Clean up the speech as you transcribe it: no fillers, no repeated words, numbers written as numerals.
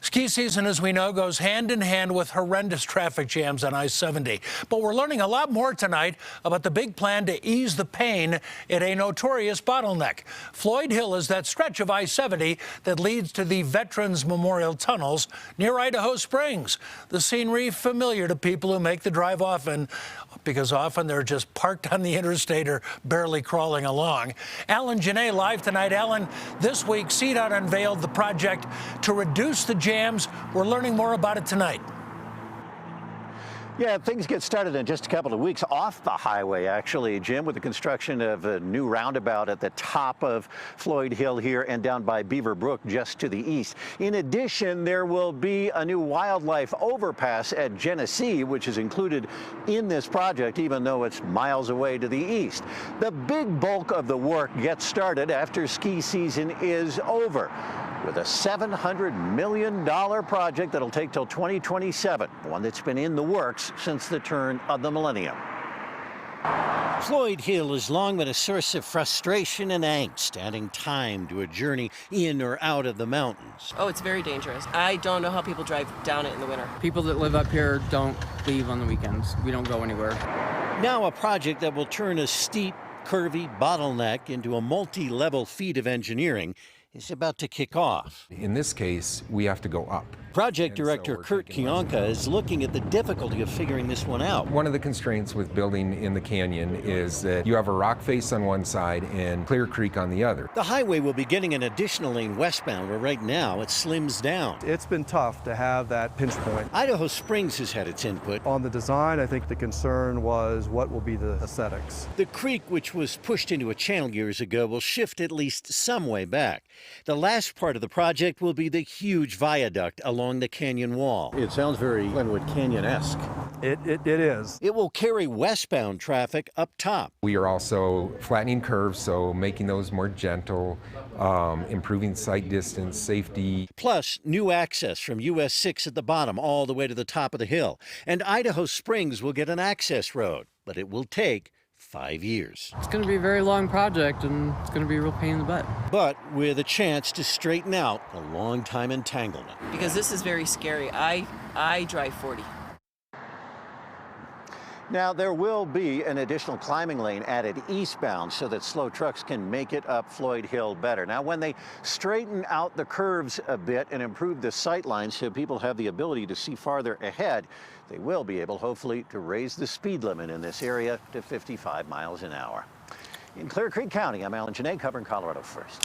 Ski season, as we know, goes hand in hand with horrendous traffic jams on I-70. But we're learning a lot more tonight about the big plan to ease the pain at a notorious bottleneck. Floyd Hill is that stretch of I-70 that leads to the Veterans Memorial Tunnels near Idaho Springs. The scenery familiar to people who make the drive often, because often they're just parked on the interstate or barely crawling along. Alan Janae live tonight. Alan, this week, CDOT unveiled the project to reduce the jams. We're learning more about it tonight. Yeah, things get started in just a couple of weeks off the highway, actually, Jim, with the construction of a new roundabout at the top of Floyd Hill here and down by Beaver Brook just to the east. In addition, there will be a new wildlife overpass at Genesee, which is included in this project, even though it's miles away to the east. The big bulk of the work gets started after ski season is over, with a $700 million project that'll take till 2027, one that's been in the works since the turn of the millennium. Floyd Hill has long been a source of frustration and angst, adding time to a journey in or out of the mountains. Oh, it's very dangerous. I don't know how people drive down it in the winter. People that live up here don't leave on the weekends. We don't go anywhere. Now a project that will turn a steep, curvy bottleneck into a multi-level feat of engineering is about to kick off. In this case, we have to go up. Project Director Kurt Kionka is looking at the difficulty of figuring this one out. One of the constraints with building in the canyon is that you have a rock face on one side and Clear Creek on the other. The highway will be getting an additional lane westbound, where right now it slims down. It's been tough to have that pinch point. Idaho Springs has had its input. On the design, I think the concern was what will be the aesthetics. The creek, which was pushed into a channel years ago, will shift at least some way back. The last part of the project will be the huge viaduct along the canyon wall. It sounds very Glenwood Canyon-esque. It is. It will carry westbound traffic up top. We are also flattening curves, so making those more gentle, improving sight distance, safety. Plus, new access from US 6 at the bottom all the way to the top of the hill. And Idaho Springs will get an access road, but it will take 5 years. It's going to be a very long project, and it's going to be a real pain in the butt. But with a chance to straighten out a long-time entanglement. Because this is very scary. I drive 40. Now, there will be an additional climbing lane added eastbound so that slow trucks can make it up Floyd Hill better. Now, when they straighten out the curves a bit and improve the sight lines so people have the ability to see farther ahead, they will be able, hopefully, to raise the speed limit in this area to 55 miles an hour. In Clear Creek County, I'm Alan Janae, covering Colorado First.